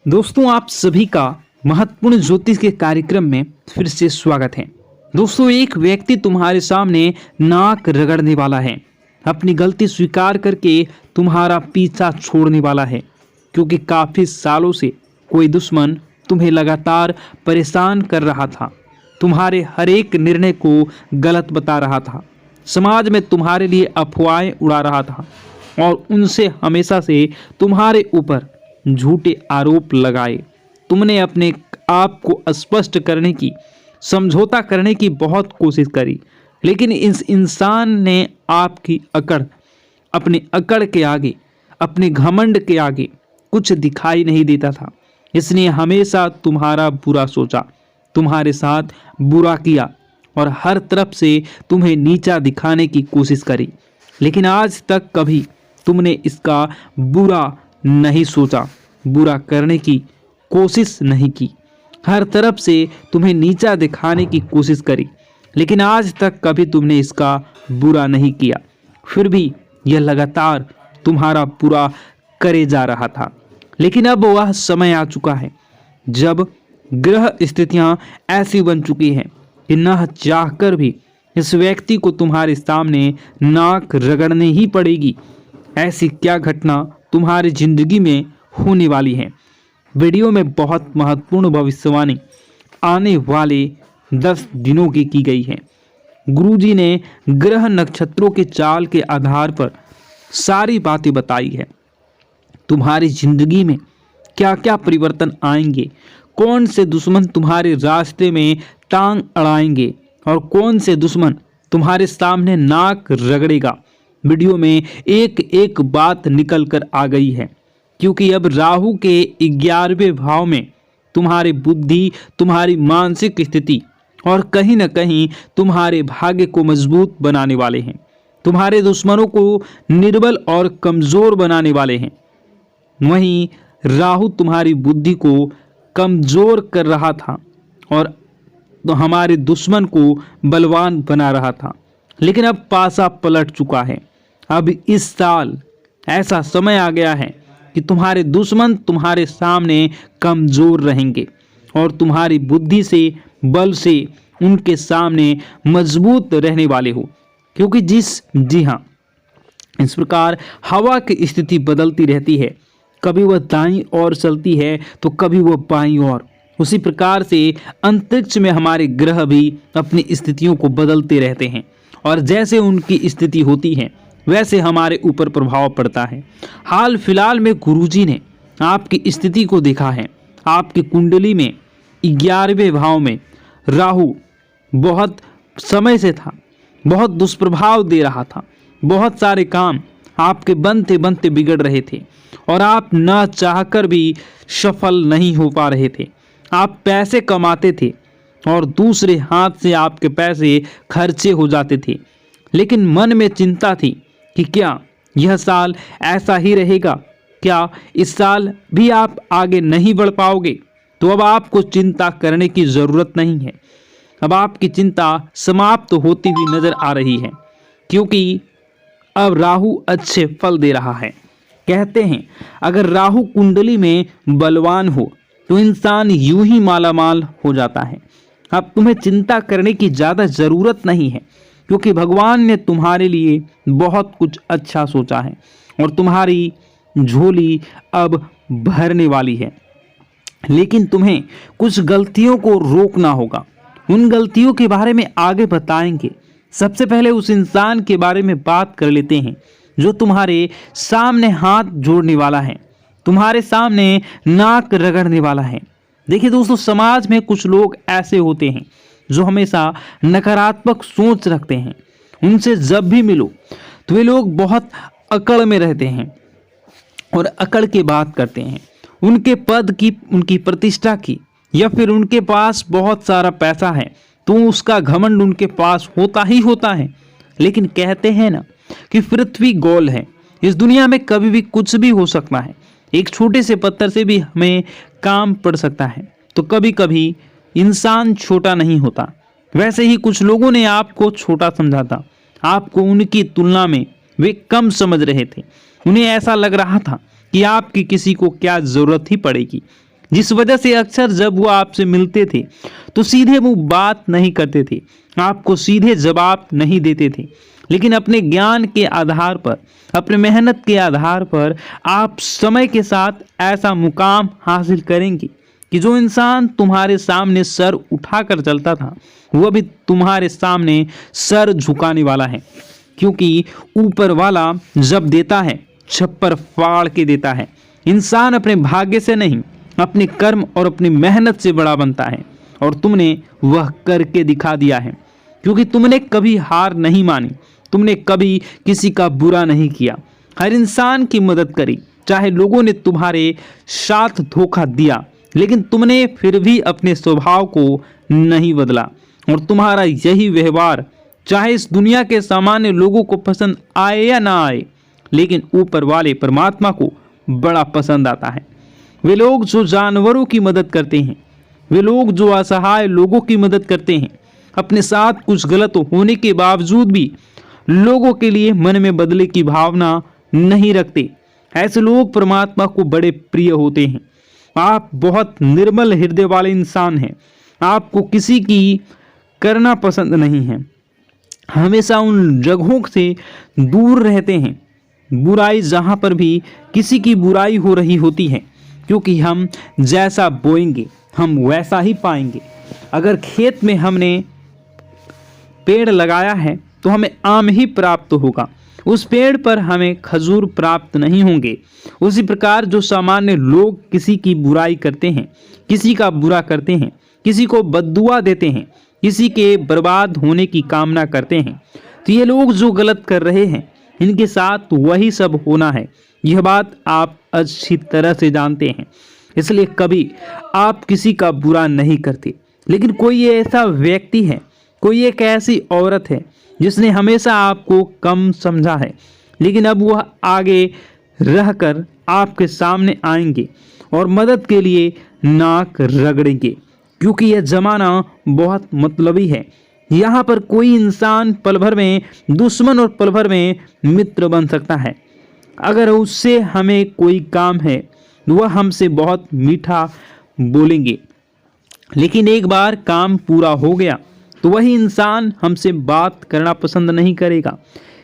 दोस्तों, आप सभी का महत्वपूर्ण ज्योतिष के कार्यक्रम में फिर से स्वागत है। दोस्तों, एक व्यक्ति तुम्हारे सामने नाक रगड़ने वाला है, अपनी गलती स्वीकार करके तुम्हारा पीछा छोड़ने वाला है, क्योंकि काफी सालों से कोई दुश्मन तुम्हें लगातार परेशान कर रहा था, तुम्हारे हर एक निर्णय को गलत बता रहा था, समाज में तुम्हारे लिए अफवाहें उड़ा रहा था और उनसे हमेशा से तुम्हारे ऊपर झूठे आरोप लगाए। तुमने अपने आप को स्पष्ट करने की, समझौता करने की बहुत कोशिश करी, लेकिन इस इंसान ने आपकी अपनी अकड़ के आगे, अपने घमंड के आगे कुछ दिखाई नहीं देता था। इसने हमेशा तुम्हारा बुरा सोचा, तुम्हारे साथ बुरा किया और हर तरफ से तुम्हें नीचा दिखाने की कोशिश करी, लेकिन आज तक कभी तुमने इसका बुरा नहीं सोचा, बुरा करने की कोशिश नहीं की। हर तरफ से तुम्हें नीचा दिखाने की कोशिश करी, लेकिन आज तक कभी तुमने इसका बुरा नहीं किया। फिर भी यह लगातार तुम्हारा बुरा करे जा रहा था। लेकिन अब वह समय आ चुका है जब ग्रह स्थितियां ऐसी बन चुकी हैं कि न चाहकर भी इस व्यक्ति को तुम्हारे सामने नाक रगड़नी ही पड़ेगी। ऐसी क्या घटना तुम्हारी जिंदगी में होने वाली है। वीडियो में बहुत महत्वपूर्ण भविष्यवाणी आने वाले 10 दिनों की गई है। गुरुजी ने ग्रह नक्षत्रों के चाल के आधार पर सारी बातें बताई है। तुम्हारी जिंदगी में क्या क्या परिवर्तन आएंगे, कौन से दुश्मन तुम्हारे रास्ते में टांग अड़ाएंगे और कौन से दुश्मन तुम्हारे सामने नाक रगड़ेगा। वीडियो में एक एक बात निकल कर आ गई है, क्योंकि अब राहु के 11वें भाव में तुम्हारी बुद्धि, तुम्हारी मानसिक स्थिति और कहीं न कहीं तुम्हारे भाग्य को मजबूत बनाने वाले हैं। तुम्हारे दुश्मनों को निर्बल और कमजोर बनाने वाले हैं। वहीं राहु तुम्हारी बुद्धि को कमजोर कर रहा था और तो हमारे दुश्मन को बलवान बना रहा था, लेकिन अब पासा पलट चुका है। अब इस साल ऐसा समय आ गया है कि तुम्हारे दुश्मन तुम्हारे सामने कमजोर रहेंगे और तुम्हारी बुद्धि से, बल से उनके सामने मजबूत रहने वाले हो। क्योंकि जी हाँ, इस प्रकार हवा की स्थिति बदलती रहती है, कभी वह दाईं ओर चलती है तो कभी वह बाईं ओर। उसी प्रकार से अंतरिक्ष में हमारे ग्रह भी अपनी स्थितियों को बदलते रहते हैं और जैसे उनकी स्थिति होती है वैसे हमारे ऊपर प्रभाव पड़ता है। हाल फिलहाल में गुरुजी ने आपकी स्थिति को देखा है। आपकी कुंडली में 11वें भाव में राहु बहुत समय से था, बहुत दुष्प्रभाव दे रहा था, बहुत सारे काम आपके बनते बनते बिगड़ रहे थे और आप न चाहकर भी सफल नहीं हो पा रहे थे। आप पैसे कमाते थे और दूसरे हाथ से आपके पैसे खर्चे हो जाते थे, लेकिन मन में चिंता थी कि क्या यह साल ऐसा ही रहेगा, क्या इस साल भी आप आगे नहीं बढ़ पाओगे। तो अब आपको चिंता करने की ज़रूरत नहीं है। अब आपकी चिंता समाप्त होती हुई नजर आ रही है, क्योंकि अब राहु अच्छे फल दे रहा है। कहते हैं अगर राहु कुंडली में बलवान हो तो इंसान यूं ही मालामाल हो जाता है। अब तुम्हें चिंता करने की ज़्यादा ज़रूरत नहीं है, क्योंकि भगवान ने तुम्हारे लिए बहुत कुछ अच्छा सोचा है और तुम्हारी झोली अब भरने वाली है। लेकिन तुम्हें कुछ गलतियों को रोकना होगा। उन गलतियों के बारे में आगे बताएंगे। सबसे पहले उस इंसान के बारे में बात कर लेते हैं जो तुम्हारे सामने हाथ जोड़ने वाला है, तुम्हारे सामने नाक रगड़ने वाला है। देखिए दोस्तों, समाज में कुछ लोग ऐसे होते हैं जो हमेशा नकारात्मक सोच रखते हैं। उनसे जब भी मिलो तो वे लोग बहुत अकड़ में रहते हैं और अकड़ के बात करते हैं। उनके पद की, उनकी प्रतिष्ठा की, या फिर उनके पास बहुत सारा पैसा है तो उसका घमंड उनके पास होता ही होता है। लेकिन कहते हैं ना कि पृथ्वी गोल है, इस दुनिया में कभी भी कुछ भी हो सकता है। एक छोटे से पत्थर से भी हमें काम पड़ सकता है। तो कभी कभी इंसान छोटा नहीं होता। वैसे ही कुछ लोगों ने आपको छोटा समझा था, आपको उनकी तुलना में वे कम समझ रहे थे। उन्हें ऐसा लग रहा था कि आपकी किसी को क्या ज़रूरत ही पड़ेगी। जिस वजह से अक्सर जब वो आपसे मिलते थे तो सीधे मुंह बात नहीं करते थे, आपको सीधे जवाब नहीं देते थे। लेकिन अपने ज्ञान के आधार पर, अपने मेहनत के आधार पर आप समय के साथ ऐसा मुकाम हासिल करेंगे कि जो इंसान तुम्हारे सामने सर उठाकर चलता था वह भी तुम्हारे सामने सर झुकाने वाला है। क्योंकि ऊपर वाला जब देता है छप्पर फाड़ के देता है। इंसान अपने भाग्य से नहीं, अपने कर्म और अपनी मेहनत से बड़ा बनता है, और तुमने वह करके दिखा दिया है। क्योंकि तुमने कभी हार नहीं मानी, तुमने कभी किसी का बुरा नहीं किया, हर इंसान की मदद करी। चाहे लोगों ने तुम्हारे साथ धोखा दिया, लेकिन तुमने फिर भी अपने स्वभाव को नहीं बदला। और तुम्हारा यही व्यवहार चाहे इस दुनिया के सामान्य लोगों को पसंद आए या ना आए, लेकिन ऊपर वाले परमात्मा को बड़ा पसंद आता है। वे लोग जो जानवरों की मदद करते हैं, वे लोग जो असहाय लोगों की मदद करते हैं, अपने साथ कुछ गलत होने के बावजूद भी लोगों के लिए मन में बदले की भावना नहीं रखते, ऐसे लोग परमात्मा को बड़े प्रिय होते हैं। आप बहुत निर्मल हृदय वाले इंसान हैं। आपको किसी की करना पसंद नहीं है, हमेशा उन जगहों से दूर रहते हैं बुराई जहां पर भी किसी की बुराई हो रही होती है। क्योंकि हम जैसा बोएंगे हम वैसा ही पाएंगे। अगर खेत में हमने पेड़ लगाया है तो हमें आम ही प्राप्त होगा, उस पेड़ पर हमें खजूर प्राप्त नहीं होंगे। उसी प्रकार जो सामान्य लोग किसी की बुराई करते हैं, किसी का बुरा करते हैं, किसी को बद्दुआ देते हैं, किसी के बर्बाद होने की कामना करते हैं, तो ये लोग जो गलत कर रहे हैं इनके साथ वही सब होना है। यह बात आप अच्छी तरह से जानते हैं, इसलिए कभी आप किसी का बुरा नहीं करते। लेकिन कोई ऐसा व्यक्ति है, कोई एक ऐसी औरत है जिसने हमेशा आपको कम समझा है, लेकिन अब वह आगे रहकर आपके सामने आएंगे और मदद के लिए नाक रगड़ेंगे। क्योंकि यह जमाना बहुत मतलबी है। यहाँ पर कोई इंसान पल भर में दुश्मन और पल भर में मित्र बन सकता है। अगर उससे हमें कोई काम है वह हमसे बहुत मीठा बोलेंगे, लेकिन एक बार काम पूरा हो गया तो वही इंसान हमसे बात करना पसंद नहीं करेगा।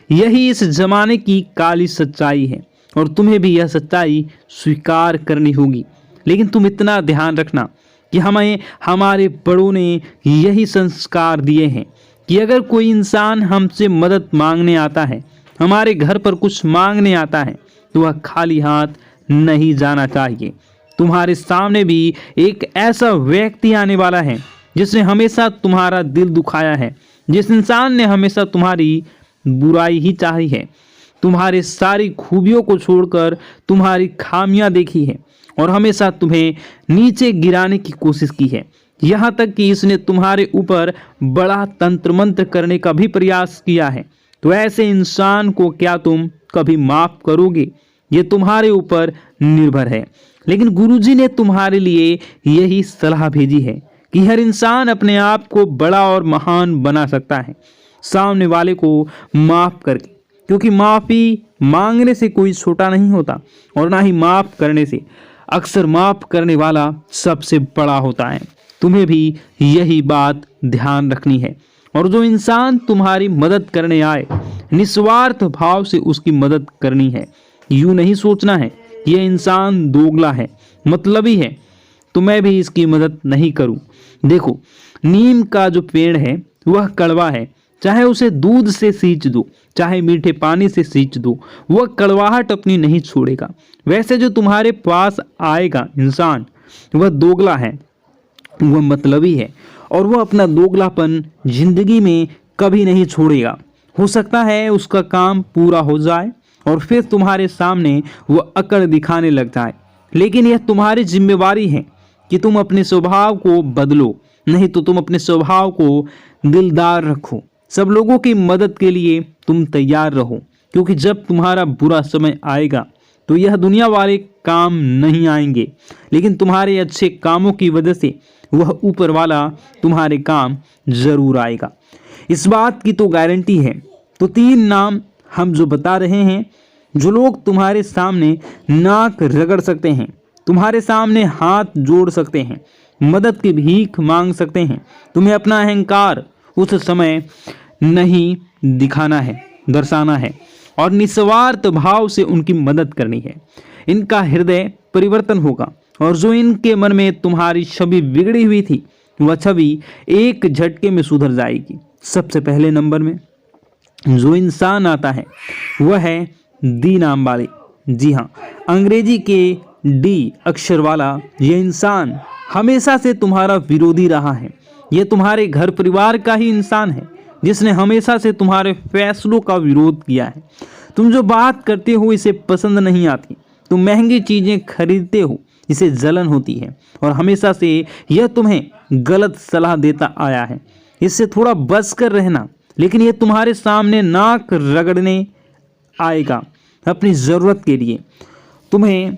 यही इस जमाने की काली सच्चाई है और तुम्हें भी यह सच्चाई स्वीकार करनी होगी। लेकिन तुम इतना ध्यान रखना कि हमें हमारे बड़ों ने यही संस्कार दिए हैं कि अगर कोई इंसान हमसे मदद मांगने आता है, हमारे घर पर कुछ मांगने आता है, तो वह खाली हाथ नहीं जाना चाहिए। तुम्हारे सामने भी एक ऐसा व्यक्ति आने वाला है जिसने हमेशा तुम्हारा दिल दुखाया है, जिस इंसान ने हमेशा तुम्हारी बुराई ही चाही है, तुम्हारे सारी खूबियों को छोड़कर तुम्हारी खामियां देखी है और हमेशा तुम्हें नीचे गिराने की कोशिश की है। यहाँ तक कि इसने तुम्हारे ऊपर बड़ा तंत्र मंत्र करने का भी प्रयास किया है। तो ऐसे इंसान को क्या तुम कभी माफ करोगे? ये तुम्हारे ऊपर निर्भर है। लेकिन गुरुजी ने तुम्हारे लिए यही सलाह भेजी है कि हर इंसान अपने आप को बड़ा और महान बना सकता है सामने वाले को माफ करके, क्योंकि माफी मांगने से कोई छोटा नहीं होता और ना ही माफ करने से। अक्सर माफ करने वाला सबसे बड़ा होता है। तुम्हें भी यही बात ध्यान रखनी है। और जो इंसान तुम्हारी मदद करने आए, निस्वार्थ भाव से उसकी मदद करनी है। यूं नहीं सोचना है यह इंसान दोगला है, मतलबी है, तो मैं भी इसकी मदद नहीं करूं। देखो, नीम का जो पेड़ है वह कड़वा है, चाहे उसे दूध से सींच दो, चाहे मीठे पानी से सींच दो, वह कड़वाहट अपनी नहीं छोड़ेगा। वैसे जो तुम्हारे पास आएगा इंसान, वह दोगला है, वह मतलबी है और वह अपना दोगलापन जिंदगी में कभी नहीं छोड़ेगा। हो सकता है उसका काम पूरा हो जाए और फिर तुम्हारे सामने वह अकड़ दिखाने लग जाए, लेकिन यह तुम्हारी जिम्मेवारी है कि तुम अपने स्वभाव को बदलो, नहीं तो तुम अपने स्वभाव को दिलदार रखो। सब लोगों की मदद के लिए तुम तैयार रहो, क्योंकि जब तुम्हारा बुरा समय आएगा तो यह दुनिया वाले काम नहीं आएंगे, लेकिन तुम्हारे अच्छे कामों की वजह से वह ऊपर वाला तुम्हारे काम जरूर आएगा। इस बात की तो गारंटी है। तो 3 नाम हम जो बता रहे हैं, जो लोग तुम्हारे सामने नाक रगड़ सकते हैं, तुम्हारे सामने हाथ जोड़ सकते हैं, मदद की भीख मांग सकते हैं। तुम्हें अपना अहंकार उस समय नहीं दिखाना है, दर्शाना है और निस्वार्थ भाव से उनकी मदद करनी है। इनका हृदय परिवर्तन होगा और जो इनके मन में तुम्हारी छवि बिगड़ी हुई थी वह छवि एक झटके में सुधर जाएगी। सबसे पहले नंबर में जो इंसान आता है वह है डी नाम वाले। जी हाँ, अंग्रेजी के डी अक्षर वाला यह इंसान हमेशा से तुम्हारा विरोधी रहा है। यह तुम्हारे घर परिवार का ही इंसान है जिसने हमेशा से तुम्हारे फैसलों का विरोध किया है। तुम जो बात करते हो इसे पसंद नहीं आती, तुम महंगी चीजें खरीदते हो इसे जलन होती है और हमेशा से यह तुम्हें गलत सलाह देता आया है। इससे थोड़ा बच कर रहना, लेकिन यह तुम्हारे सामने नाक रगड़ने आएगा अपनी ज़रूरत के लिए। तुम्हें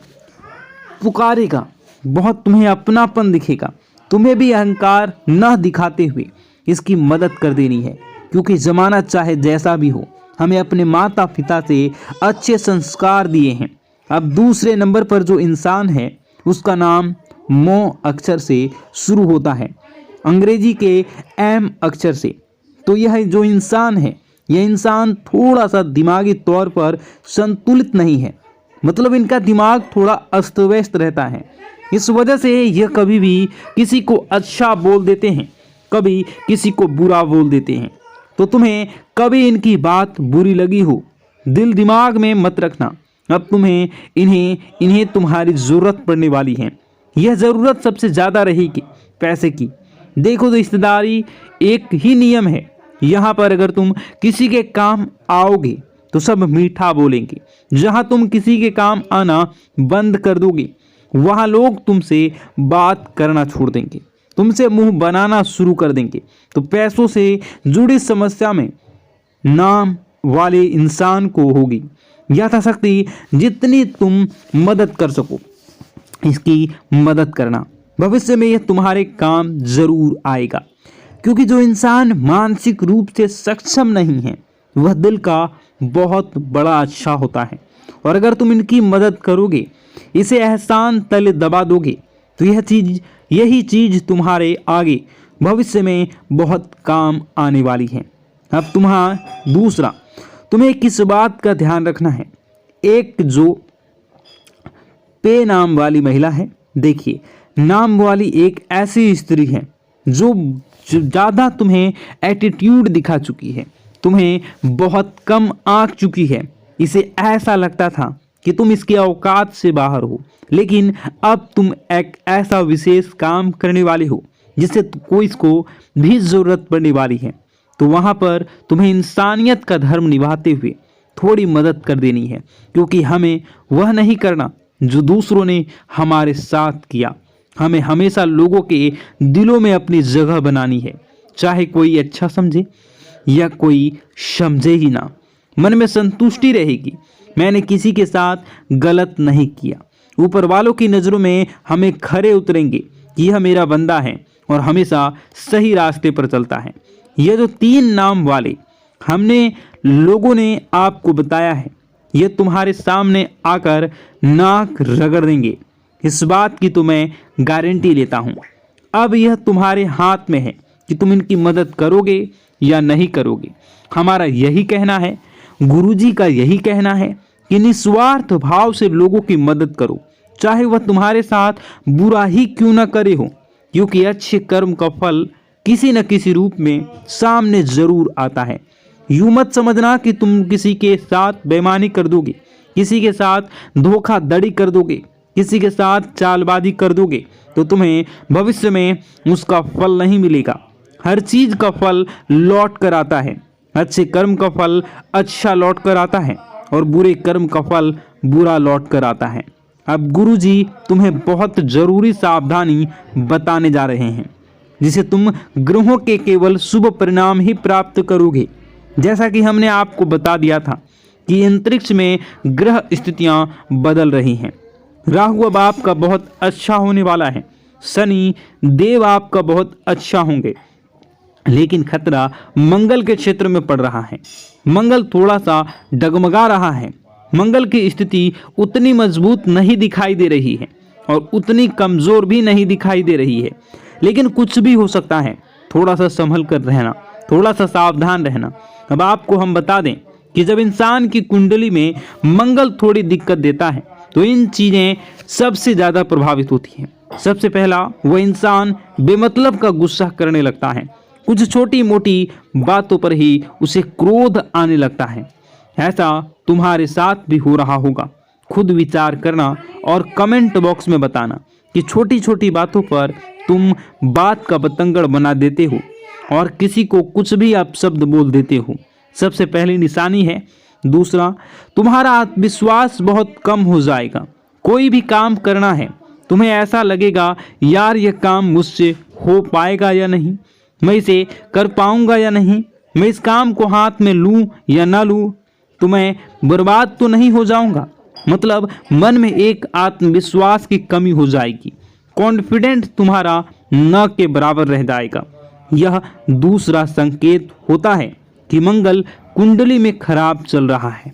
पुकारेगा बहुत, तुम्हें अपनापन दिखेगा। तुम्हें भी अहंकार न दिखाते हुए इसकी मदद कर देनी है, क्योंकि ज़माना चाहे जैसा भी हो हमें अपने माता पिता से अच्छे संस्कार दिए हैं। अब दूसरे नंबर पर जो इंसान है उसका नाम मो अक्षर से शुरू होता है, अंग्रेजी के एम अक्षर से। तो यह जो इंसान है यह इंसान थोड़ा सा दिमागी तौर पर संतुलित नहीं है, मतलब इनका दिमाग थोड़ा अस्त व्यस्त रहता है। इस वजह से यह कभी भी किसी को अच्छा बोल देते हैं, कभी किसी को बुरा बोल देते हैं। तो तुम्हें कभी इनकी बात बुरी लगी हो, दिल दिमाग में मत रखना। अब तुम्हें इन्हें तुम्हारी ज़रूरत पड़ने वाली है। यह ज़रूरत सबसे ज़्यादा रहेगी पैसे की। देखो, रिश्तेदारी एक ही नियम है। यहाँ पर अगर तुम किसी के काम आओगे तो सब मीठा बोलेंगे। जहाँ तुम किसी के काम आना बंद कर दोगे वहाँ लोग तुमसे बात करना छोड़ देंगे, तुमसे मुंह बनाना शुरू कर देंगे। तो पैसों से जुड़ी समस्या में नाम वाले इंसान को होगी यथाशक्ति जितनी तुम मदद कर सको इसकी मदद करना। भविष्य में यह तुम्हारे काम जरूर आएगा, क्योंकि जो इंसान मानसिक रूप से सक्षम नहीं है वह दिल का बहुत बड़ा अच्छा होता है। और अगर तुम इनकी मदद करोगे, इसे एहसान तले दबा दोगे, तो यही चीज तुम्हारे आगे भविष्य में बहुत काम आने वाली है। अब दूसरा, तुम्हें किस बात का ध्यान रखना है। एक जो पे नाम वाली महिला है, देखिए, नाम वाली एक ऐसी स्त्री है जो ज़्यादा तुम्हें एटीट्यूड दिखा चुकी है, तुम्हें बहुत कम आंक चुकी है। इसे ऐसा लगता था कि तुम इसके औकात से बाहर हो, लेकिन अब तुम एक ऐसा विशेष काम करने वाले हो जिससे कोई इसको भी ज़रूरत पड़ने वाली है। तो वहाँ पर तुम्हें इंसानियत का धर्म निभाते हुए थोड़ी मदद कर देनी है, क्योंकि हमें वह नहीं करना जो दूसरों ने हमारे साथ किया। हमें हमेशा लोगों के दिलों में अपनी जगह बनानी है, चाहे कोई अच्छा समझे या कोई समझे ही ना। मन में संतुष्टि रहेगी, मैंने किसी के साथ गलत नहीं किया। ऊपर वालों की नज़रों में हमें खरे उतरेंगे कि यह मेरा बंदा है और हमेशा सही रास्ते पर चलता है। यह जो 3 नाम वाले हमने लोगों ने आपको बताया है, यह तुम्हारे सामने आकर नाक रगड़ देंगे। इस बात की तो मैं गारंटी लेता हूँ। अब यह तुम्हारे हाथ में है कि तुम इनकी मदद करोगे या नहीं करोगे। हमारा यही कहना है, गुरुजी का यही कहना है कि निस्वार्थ भाव से लोगों की मदद करो, चाहे वह तुम्हारे साथ बुरा ही क्यों न करे हो, क्योंकि अच्छे कर्म का फल किसी न किसी रूप में सामने जरूर आता है। यूं मत समझना कि तुम किसी के साथ बेईमानी कर दोगे, किसी के साथ धोखाधड़ी कर दोगे, किसी के साथ चालबाजी कर दोगे तो तुम्हें भविष्य में उसका फल नहीं मिलेगा। हर चीज का फल लौट कर आता है। अच्छे कर्म का फल अच्छा लौट कर आता है और बुरे कर्म का फल बुरा लौट कर आता है। अब गुरुजी तुम्हें बहुत जरूरी सावधानी बताने जा रहे हैं, जिसे तुम ग्रहों के केवल शुभ परिणाम ही प्राप्त करोगे। जैसा कि हमने आपको बता दिया था कि अंतरिक्ष में ग्रह स्थितियां बदल रही हैं। राहु अब आपका बहुत अच्छा होने वाला है, शनि देव आपका बहुत अच्छा होंगे, लेकिन खतरा मंगल के क्षेत्र में पड़ रहा है। मंगल थोड़ा सा डगमगा रहा है। मंगल की स्थिति उतनी मजबूत नहीं दिखाई दे रही है। और उतनी कमजोर भी नहीं दिखाई दे रही है। लेकिन कुछ भी हो सकता है, थोड़ा सा संभल कर रहना, थोड़ा सा सावधान रहना। अब आपको हम बता दें कि जब इंसान की कुंडली में मंगल थोड़ी दिक्कत देता है तो इन चीजें सबसे ज्यादा प्रभावित होती हैं। सबसे पहला, वह इंसान बेमतलब का गुस्सा करने लगता है। कुछ छोटी मोटी बातों पर ही उसे क्रोध आने लगता है। ऐसा तुम्हारे साथ भी हो रहा होगा। खुद विचार करना और कमेंट बॉक्स में बताना कि छोटी छोटी बातों पर तुम बात का बतंगड़ बना देते हो और किसी को कुछ भी अपशब्द बोल देते हो। सबसे पहली निशानी है। दूसरा, तुम्हारा आत्मविश्वास बहुत कम हो जाएगा। कोई भी काम करना है, तुम्हें ऐसा लगेगा यार यह काम मुझसे हो पाएगा या नहीं, मैं इसे कर पाऊंगा या नहीं, मैं इस काम को हाथ में लूं या ना लूं, तो मैं बर्बाद तो नहीं हो जाऊंगा। मतलब मन में एक आत्मविश्वास की कमी हो जाएगी। कॉन्फिडेंट तुम्हारा न के बराबर रह जाएगा। यह दूसरा संकेत होता है कि मंगल कुंडली में खराब चल रहा है।